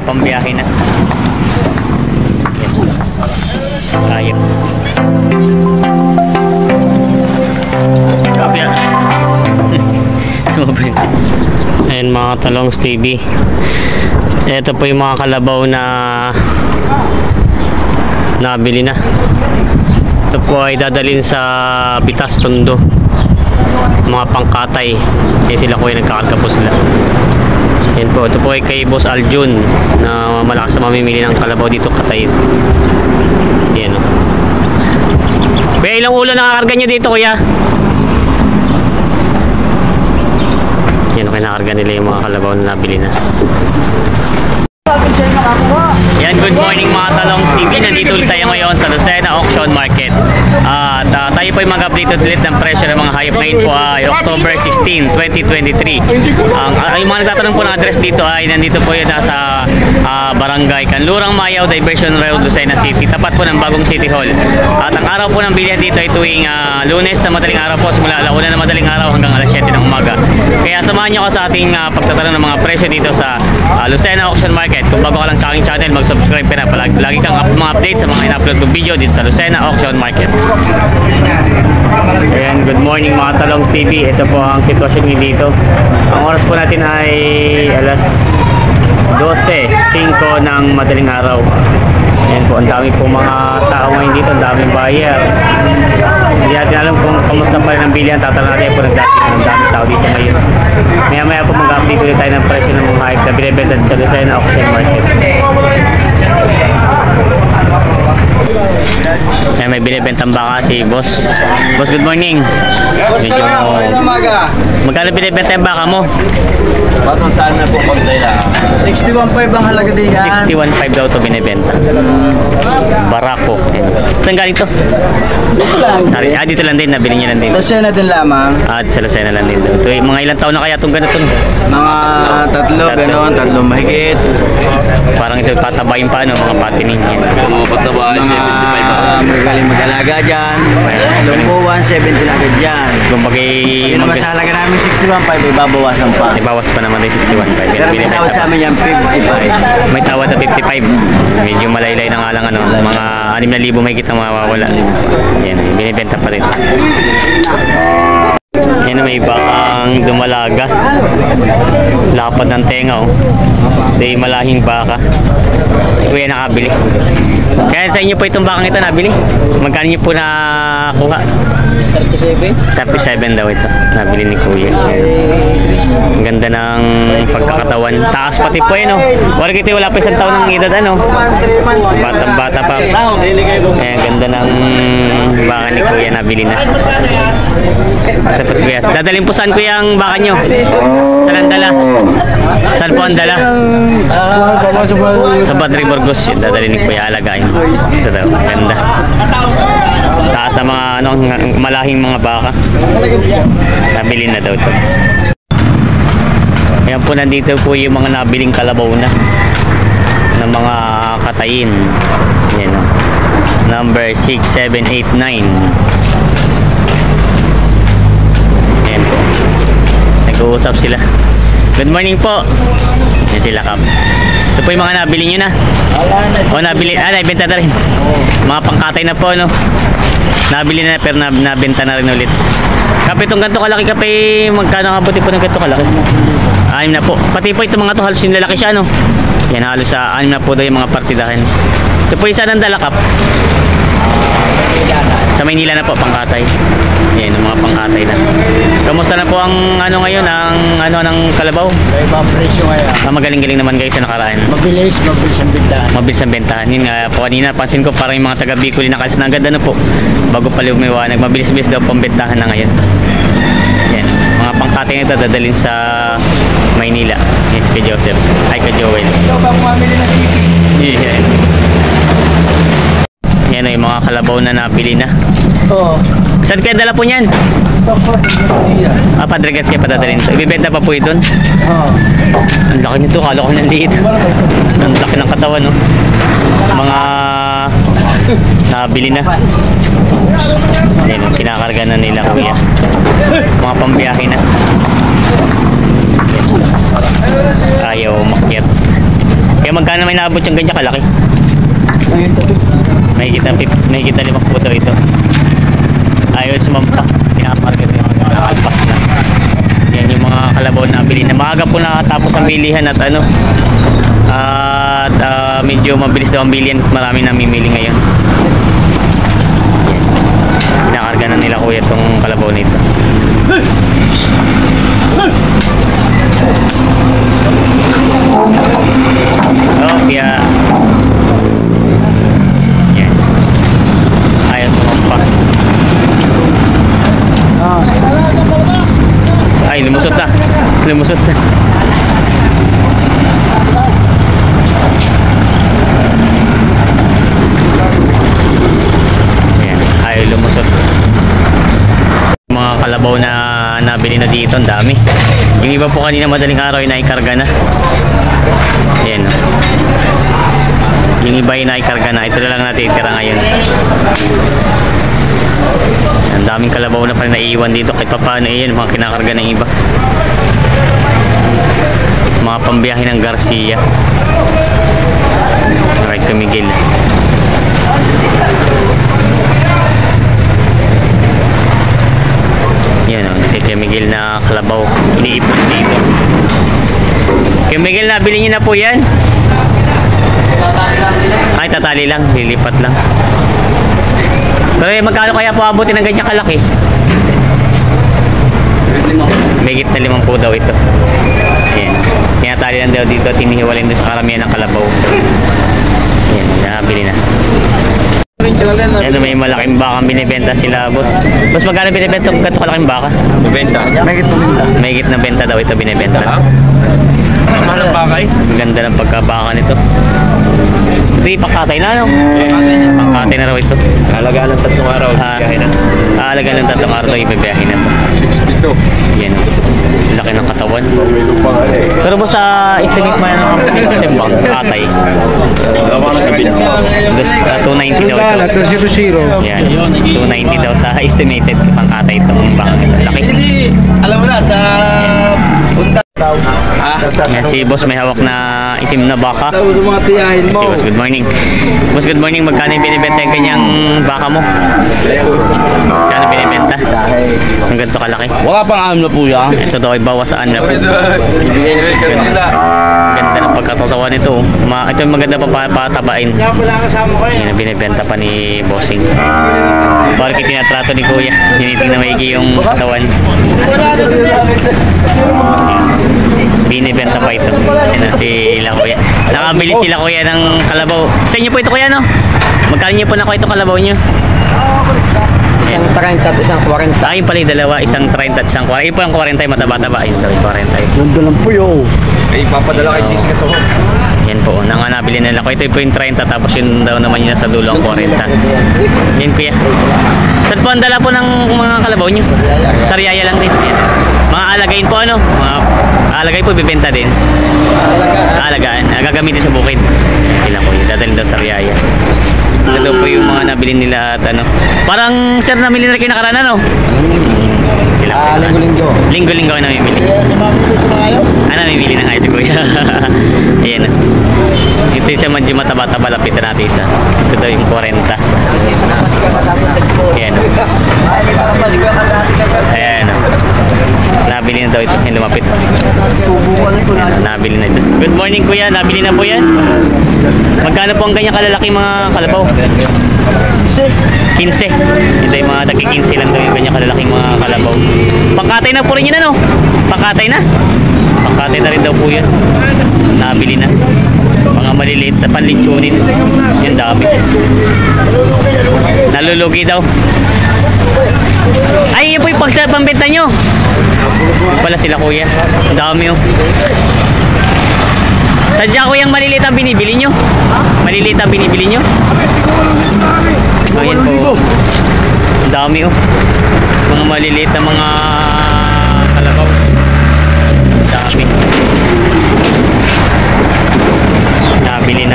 pambiyahe na. Ayun. Kapya. Sumabay. Ayan mga Talongs TV. Ito po yung mga kalabaw na nabili na. Ito po ay dadalhin sa Bitas, Tondo. Mga pangkatay. Kaya sila po ay nagkakarga po sila. Yan po, ito po ay kay Boss Aljun na malakas na mamimili ng kalabaw dito Katayin. Yan o. Kuya, ilang ulo nakakarga nyo dito kuya? Yan o, kinakarga nila yung mga kalabaw na nabili na. Yan, good morning mga Talongs TV. Nandito ulit tayo ngayon sa Lucena Auction Market. At tayo po ay mag-update ulit ng presyo ng mga hayop. Ngayon po ay October 16, 2023. Yung mga nagtatanong po ng address dito ay nandito po yun nasa Barangay Kanlurang Mayaw, Diversion Road, Lucena City. Tapat po ng bagong City Hall. At ang araw po ng bilihan dito ay tuwing Lunes na madaling araw po. Simula alauna na madaling araw hanggang alas 7 ng umaga. Kaya samahan nyo ko sa ating pagtatanong ng mga presyo dito sa Lucena Auction Market. Kung bago ka lang sa aking channel, mag-subscribe ka na. Lagi kang mga update sa mga in-upload kong video dito sa Lucena Auction Market. Ayan, good morning mga Talongs TV. Ito po ang sitwasyon nyo dito. Ang oras po natin ay alas 12:05 ng madaling araw. Ayan po, ang dami po mga tao ngayon dito. Ang daming buyer. Hindi natin alam kung kamusta pa rin ang bilihan. Tatanong natin po nagdating ng dami tao dito ngayon. Maya maya po mag-update ulit tayo ng presyo ng mga hayop na binibenta sa Lucena Auction Market. Ayan, may binibentang baka si Boss. Boss, good morning. Medyo magkano binibenta yung baka mo? Bakit saan na po pagdala? 61.5 ang halaga din yan. 61.5 daw ito binibenta. Barako. Saan galing to? Dito lang. Sorry, dito lang din. Nabili niya lang din. Lucena din lamang. Sa Lucena lang din. Ito, mga ilang taon na kaya itong ganito? Mga tatlo, gano'n. Tatlo mahigit. Parang ito patabayin pa, mga patinin yan. Mga patabayin, 75. Magaling mag-alaga dyan. Lumbuwan, 70 na agad dyan. Kumbagay... Yung naman sa halaga namin 61.5, ibabawasan pa. Ibawas pa naman din 61.5. Pero may tawad sa amin yan, 55. May tawad na 55. Medyo malaylay na nga lang, mga 6,000 may kitang mawawala. Yan, binibenta pa rin. Yan, may bakang dumalaga. Lapad ng tenga, oh. Ito yung malahing baka. Si kuya nakabili. Kaya sa inyo po itong bakang ito nabili. Magkano nyo po nakuha? 37. 37 daw ito. Nabili ni kuya. Yan. Ang ganda ng pagkakatawan. Taas pati po yun, oh. Wala kita wala pa isang taon ng edad, ano. Batang-bata pa. Ayan, ganda ng baka ni kuya nabili na. Tapos kuya, dadalhin po saan kuya ang baka nyo? Saan ang dala? Saan po ang dala? Sa Badri Burgos yun, dadalhin ni kuya, alagain. Ito daw, ganda. Taas sa mga malahing mga baka. Nabili na daw ito. Ayan po, nandito po yung mga nabiling kalabaw na ng mga Katayin. Ayan o. Number 6789. Ayan po. Nag-uusap sila. Good morning po. Ayan sila, Kap. Ito po yung mga nabili nyo na. O nabili, naibenta na rin. Mga pangkatay na po, no. Nabili na pero nabenta na rin ulit. Kape, itong ganito kalaki kape, magkano nga buti po ng ganito kalaki? 6 na po. Pati po itong mga to, halos yung lalaki siya, no. Yan, halos sa 6 na po daw yung mga partidahan. Ito po isa ng dalakap. Sa Maynila na po, pangkatay. Yan, yung mga pangkatay na. Kamusta na po ang ngayon, ng kalabaw? Ibang presyo ngayon. Magaling-galing naman guys sa nakaraan. Mabilis ang bentahan. Mabilis ang bentahan. Yun nga po kanina, pansin ko parang yung mga taga Bicol na kalis na agad po. Bago pala umiwanag, mabilis-bilis daw pang bentahan na ngayon. Yan, mga pangkatay na ito dadalhin sa Maynila. Yes, kay Joseph. Ay, kay Joel. Ito bang mamili ng TV? Yeah. Yan o, yung mga kalabaw na napili na. Oo. Saan kaya dala po niyan? Sa Padre Garcia padadalhin ito. Ibibenta pa po ito? Oo. Ang laki nito, kala ko nandiit. Ang laki ng katawan, no? Mga nabili na. Yan, kinakarga na nila kuya. Mga pambiyahe na. Ayaw umakyat. Kaya magkano may naabot yung ganyan kalaki? May kita 5 puto ito. Ayaw sumampa. Pinaparga rin yung nakakalpas na. Yan yung mga kalabaw na bili na maaga po nakatapos ang bilihan at ano. At medyo mabilis daw ang bilihan. Marami namimili ngayon. Yan. Pinakarga na nila kuya itong kalabaw nito. Oh, kaya yan. Ayaw sumampa. Ay, lumusot na. Lumusot na. Ayan, ayaw lumusot. Mga kalabaw na nabili na dito, ang dami. Yung iba po kanina madaling araw ay naikarga na. Ayan. Yung iba ay naikarga na. Ito na lang natitira ngayon. Ang daming kalabaw na pala naiiwan dito kahit pa paano yan, mga kinakarga ng iba. Mga pambiyahe ng Garcia. Right to Miguel. Yan o, kay Miguel na kalabaw. Iniipon dito. Kay Miguel, nabili niyo na po yan? Ay, tatali lang. Lilipat lang. Pero magkano kaya po abutin ng ganyan kalaki? Megit na 5 daw ito. Yan. Tinatali lang daw dito. Tinihiwalin doon sa karamihan ng kalabaw. Yan. Nabili na. Yan, may malaking bakang binibenta sila, boss. Boss, magkano binibenta kung ganito kalaking baka? Benta. Megit na benta daw ito binibenta. Mahal ang bakay? Ang ganda ng pagkabaka nito. Hindi, pakatay na, no? Pakatay na raw ito. Halaga ng 3 araw. Halaga ng 3 araw ito, ibibiyahin na to. 62. Yan, laki ng katawan. Pero po sa estimate mo yan ang timbang, pakatay. 290 daw ito. 200. Yan, 290 daw sa estimated pangkatay itong bang laki. Alam mo na, sa punta. Yan, si boss may hawak na itim na baka. Sa mga tiyahin Si mo. boss, good morning. Boss, good morning. Magkano yung binibenta yung kanyang baka mo? Magkano binibenta? Ang ganito kalaki. Wala pang alam na po yan. Ito daw ay bawas sa anla. Ibigay rin ka nila. Ganda ng pagkatawa nito. Ito yung maganda pa patabain. Yan ang binibenta pa ni Bossing. Bakit tinatrato ni Kuya? Tinitingnan maigi yung katawan. Binibenta pa ito. Yan na sila Kuya. Nakabili sila Kuya ng kalabaw. Sa inyo po ito Kuya, no? Magkano niyo po na ito kalabaw niyo? Isang 30 at isang 40. Ayun pala yung dalawa, isang 30 at isang 40. Ito po yung 40 ay mataba-taba. Ayun daw, 40. Ganda lang po yun. Ay, papadala kay Jessica sa home. Yan po, nabili nila ko. Ito po yung 30 tapos yun daw naman yun sa dulo ang 40. Yan Kuya. Saan po ang dala po ng mga kalabaw nyo? Sariaya lang din. Yan. Mga alagayin po ano? Mga alagay po bibenta din. Alagaan. Gagamitin sa bukid. Yan sila Kuya. Dadalhin daw sa Sariaya. Ito daw po yung mga nabili nila at ano. Parang sir namili na kayo nakaraan ano? Sila po. Linggo-linggo. Linggo-linggo na namimili. Namimili na nga si Kuya. Ayan. Ito isa medyo mataba-taba, lapitan natin isa. Ito daw yung 40. Ayan. Ayan. Nabili na daw ito. Yung lumapit. Ayan, nabili na ito. Good morning Kuya. Nabili na po yan. Magkano po ang ganyan kalalaki mga kalabaw? 15. Ito yung mga tagi-15 lang daw yung ganyan kalalaking mga kalabaw. Pangkatay na po rin yun ano? Pangkatay na? Pangkatay na rin daw po yun. Nabili na. Mga maliliit na panlitsunin. Yan dami. Nalulugi daw. Ay, yun po yung pambenta nyo. Yun pala sila Kuya. Ang dami oh. Sadya Kuya ang maliliit ang binibili nyo? Maliliit ang binibili nyo? Ayan po. Ang dami oh. Mga maliliit na mga kalabaw. Ang dami. Nabili na.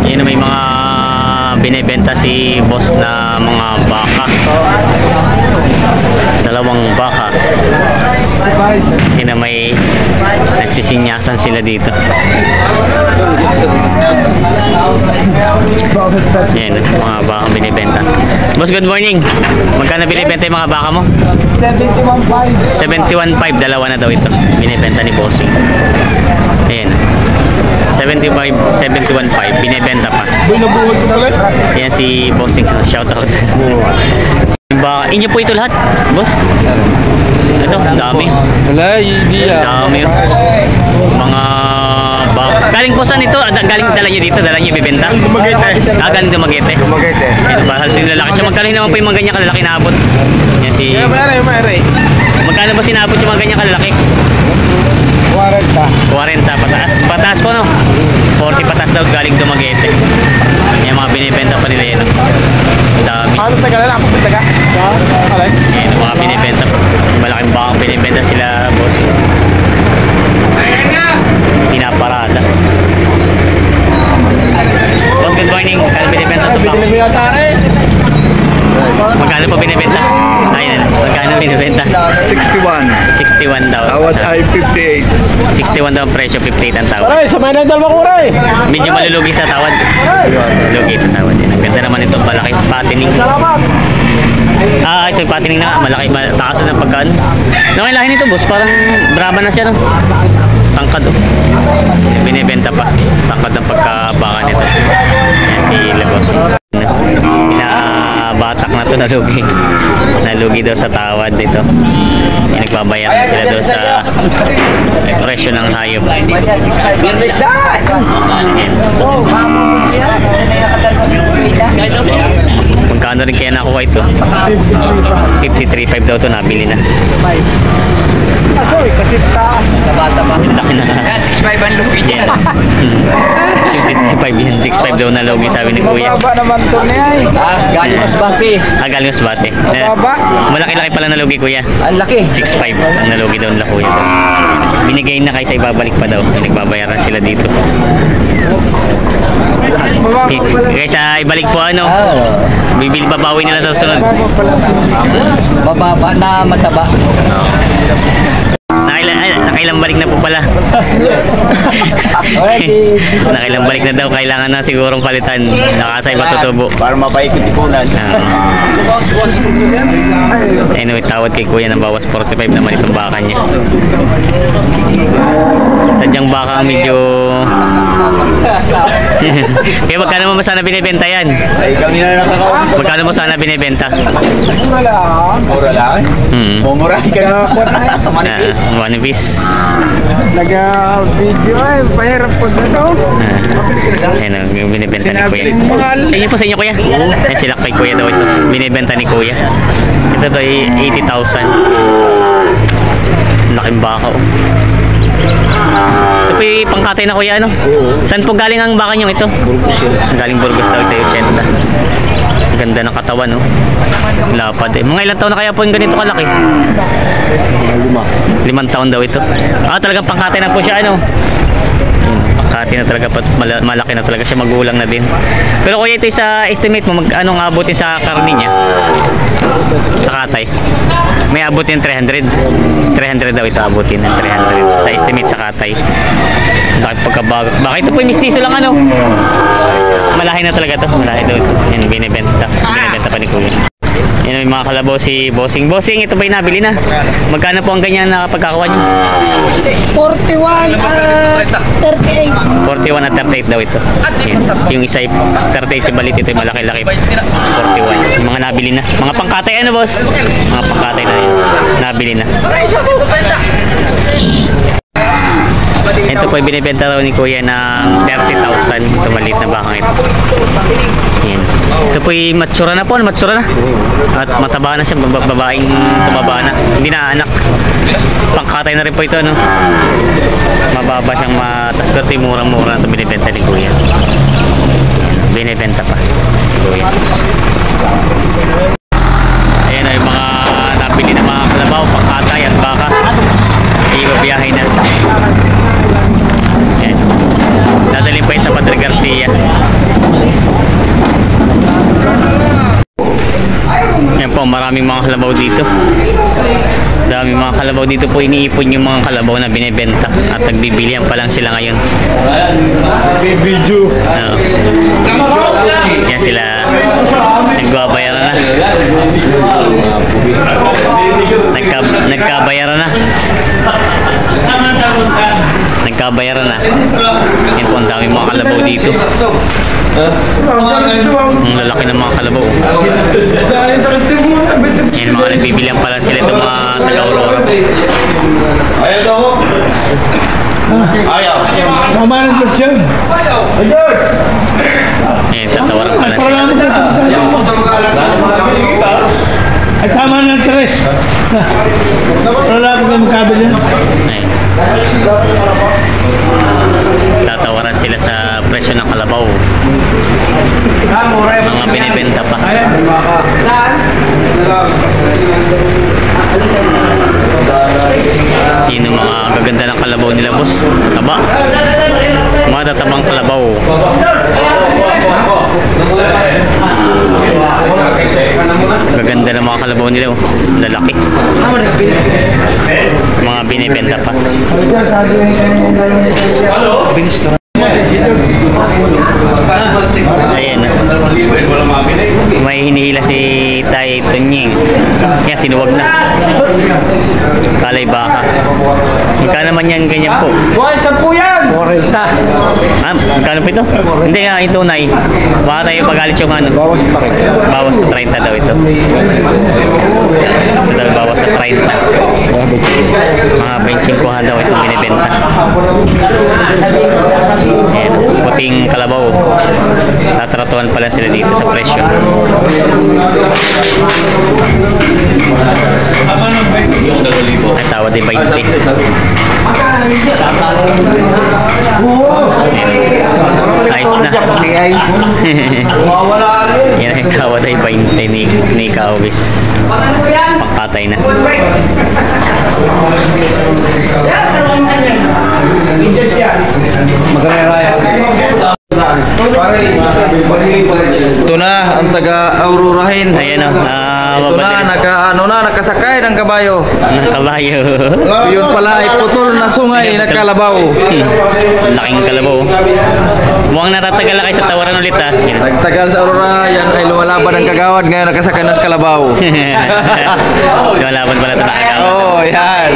Ayan may mga binibenta si boss na mga baka. 2 baka. Yun na may nagsisinyasan sila dito. Yan, mga bakang binibenta. Boss, good morning. Magkano binibenta yung mga baka mo? 71.5. 71.5, dalawa na daw ito. Binibenta ni Bossing. Ayan. 71.5, binibenta pa. Yan si Bossing. Shout out. Inyo po ito lahat, boss? Ito, dami. Wala, hindi Dami. Mga galing po saan ito? Galing dala nyo dito? Dala nyo ibibenta? Galing Dumaguete. Ito ba? Halos yung lalaki siya. Magkano naman po yung mga ganyan kalalaki na abot? Yan si... Magkano ba sinabot yung mga ganyan kalalaki? 40 pataas. Pataas po, no? 40 pataas daw galing Dumaguete. Yan mga binibenta pa nila yan. Dami. Yan mga binibenta. Malaking bakang binibenta sila, boss. Pinaparada. Boss, good morning. Kano binibenta ito ba? Magkano po binibenta? Ayun, magkano binibenta? 61 daw. Tawad ay 58. 61 daw ang presyo, 58 ang tawad. Sabay na yung dalawa ko, Ray. Medyo malulugi sa tawad. Lugi sa tawad. Yan. Ang ganda naman itong malaki patining. Ito yung patining na malaki. Takas na pagkaan. Nakay lahin ito, boss. Parang Brahma na siya, no? Tangkad, oh. Binibenta pa. Tangkad ng pagkabaka nito. Yan si Labos. Batak na to, nalugi. Nalugi daw sa tawad dito. Nagbabayaran sila daw sa presyo ng hayop. Magkano rin kaya nakuha ito? 53.5 daw to, nabili na. Sorry, kasi taas. Laki na. 6.5 ang lugi niya. 55 yan, 6.5 daw na logi, sabi ni Kuya. Mababa naman to niya eh. Galing Masbate. Galing Masbate. Mababa? Malaki-laki pala na logi, Kuya. Ang laki. 6.5 ang nalogi daw nila, Kuya. Binigay na kaysa ibabalik pa daw. Nagbabayaran sila dito. Kaysa ibalik po ano, bibili babawi nila sa sunod. Mababa na mataba. Nakailang balik na po pala. Nakailang balik na daw. Kailangan na sigurong palitan. Nakasay matutubo. Para mapaikot-ikunan. Anyway, tawad kay Kuya ng bawas 45 naman itong baka niya. Sadyang baka medyo... Kaya magkano mo sana binibenta yan? Ay, kami na nakakaw. Magkano mo sana binibenta? Mura lang. Mumurahin ka na. Manipis. Manipis. Nag-video eh. Pahirap po na to. Ayan o, binibenta ni Kuya. Ayun po sa inyo, Kuya. Ayan sila kay Kuya daw ito. Binibenta ni Kuya. Ito daw ay 80,000. Laking baka o. Ito po yung pangkatay na, Kuya, ano? Saan po galing ang baka nyo ito? Burgos yun. Galing Burgos daw ito, 80. Ganda ng katawan, no? Lapad eh. Mga ilang taon na kaya po yung ganito kalaki? 5 taon daw ito. Talagang pangkatay na po siya, ano? Pangkatay na talaga, malaki na talaga siya, magulang na din. Pero Kuya, ito sa estimate mo, anong abutin sa karni niya? Sa katay? May abutin 300. 300 daw ito abutin ng 300 sa estimate sa katay. Bakit pagkabago? Bakit ito po yung mistiso lang, ano? Malahi na talaga to. Malahi daw ito. Yan, binibenta. Binibenta pa ni Kuya. Yan yung mga kalabaw si Bossing. Bossing, ito ba yung nabili na? Magkano po ang ganyan na pagkakawa nyo? 41 at 38. 41 at 38 daw ito. Yan. Yung isa ay 38 balit, ito yung malaki-laki. 41. Yung mga nabili na. Mga pangkatay, ano, boss? Mga pangkatay na yun. Nabili na. Ito po ay binibenta raw ni Kuya ng 30,000. Ito maliit na bakang ito. Yan. Ito po ay matsura na po. Matsura na. At mataba na siya. Babaeng tumaba na. Hindi na anak. Pangkatay na rin po ito, no? Mababa siyang matas. Pero ito murang-mura na ito binibenta ni Kuya. Yan. Binibenta pa si Kuya. Ayan na yung mga nabili na mga kalabaw, pangkatay at baka. Ibabiyahe na. Yan. Dadalhin pa yun sa Padre Garcia. Yan po, maraming mga kalabaw dito. Dami mga kalabaw dito po, iniipon yung mga kalabaw na binebenta at nagbibilihan pa lang sila ngayon. Video. Yan sila, nagbabayaran na. Nagkabayaran na. Nagkabayaran na. Yan po, ang dami mga kalabaw dito. Ang lalaki ng mga kalabaw. Yan, mga nagbibilihan pala sila itong mga taga-Aurora. Ayaw daw. Ayaw. Tama ng Diyos yan. Yan, tatawaran pala sila. Ay, tama ng tres. Wala ko kayo magkabili yan. Ayun. Tatawaran sila sa presyo ng kalabaw. Mga binibenta pa. Yun yung mga gaganda ng kalabaw nila, boss. Taba. Mga tatabang kalabaw. Gaganda ng mga kalabaw nila, oh. Lalaki. Mga binibenta pa. Ayan, may hinihila si Tay Tunying. Yan, sinuwag na. Kalay baka. Magkano naman yan ganyan po? Buhay, 10 yan! 40. Ah, magkano po ito? Hindi nga, ito na eh. Baka tayo pagalit yung ano. Bawas pa rin. Bawas sa 30 daw ito. Ito daw, bawas sa 30. Mga 25 daw itong binibenta. Ayan, puting kalabaw. Tatratuhan pala sila dito sa presyo. Ay, tawad ay 20. Ayos na. Yan ay tawad ay 20 ni Kaubis. Pangkatay na. Ito na ang taga-Aururahin. Ayan o. Ito na, nakasakay ng kabayo. Ng kabayo. Yun pala ay putol na sungay na kalabaw. Laking kalabaw. Mukhang natatagal na kayo sa tawaran ulit ha. Yan. Nagtagal sa Aurora, yan ay lumalaban ng kagawad. Ngayon nakasakay na sa kalabaw. Lumalaban pala ito na agaw. Oo, yan.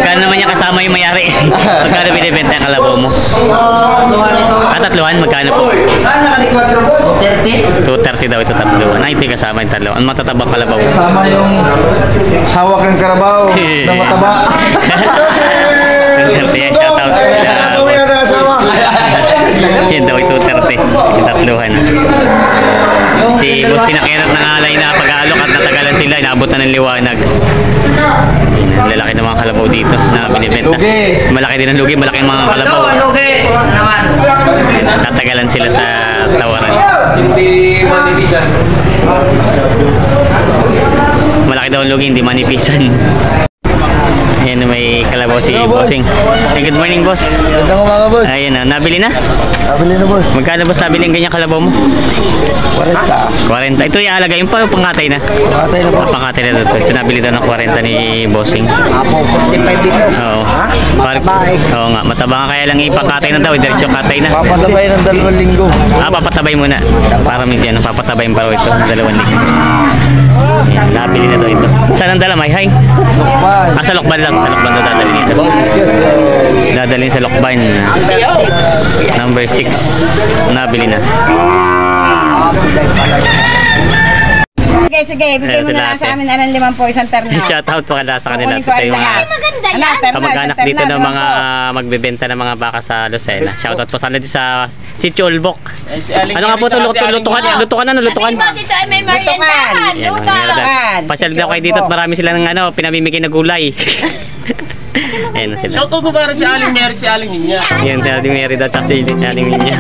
Magkano naman niya kasama yung mayari? Magkano binibenta yung kalabaw mo? Tatluhan, magkano po? 230 daw ito tatluhan. Ay, ito yung kasama yung tatluhan. Ang matatabang kalabaw. Kasama yung hawak ng karabaw na mataba. 230, shout out. Yan daw, 230. Yung tatluhan. Si Boss Sinakirat ng alay na pag-aalok at natagalan sila. Inaabot na ng liwanag. Ang lalaki ng mga kalabaw dito na binibenta. Lugi. Malaki din ang lugi, malaki ang mga kalabaw. Tatagalan sila sa tawaran. Hindi manibisan. Malaki daw ang lugi, hindi manipisan. Ayan, may kalabaw si Bossing. Hey, good morning, boss. Gandang umaga, boss. Ayun na, nabili na? Nabili na, boss. Magkano boss nabili ang ganyan kalabaw mo? 40. 40. Ito yung alagay, yung pangkatay na. Patay na, boss. Pangkatay na ito. Ito nabili daw ng 40 ni Bossing. Apo, 45 dito. Oo. Mataba eh. Oo nga, mataba nga kaya lang ipakatay na daw, diretso katay na. Papatabay ng 2 linggo. Papatabay muna. Para medyo ano, papatabayin pa raw ito, 2 linggo. Ayan, nabili na daw ito. Saan ang dala, may hay? Lokban. Sa Lokban lang, sa Lokban daw dadalhin ito. Yes, Dadalhin sa Lokban. Number 6. Nabili na. Sige, bigay mo na lang sa amin ng 5 po isang terno. Shoutout pa kala sa kanila. Kukunin ko Ito yung ang mga lahat. Maganda yan. kamag-anak dito ng mga magbebenta ng mga baka sa Lucena. Shoutout po sana dito sa Sitio Ulbok. Ano nga po ito? Lutukan ano? Lutukan. Dito ay may mariendahan. Yan, Lupa. mga pasyal daw kayo dito at marami silang ano, pinamimigay na gulay. Ayan na sila. Shoutout ko para si Aling Merit, si Aling Ninya. Yan, si Aling Merit at si Aling Ninya.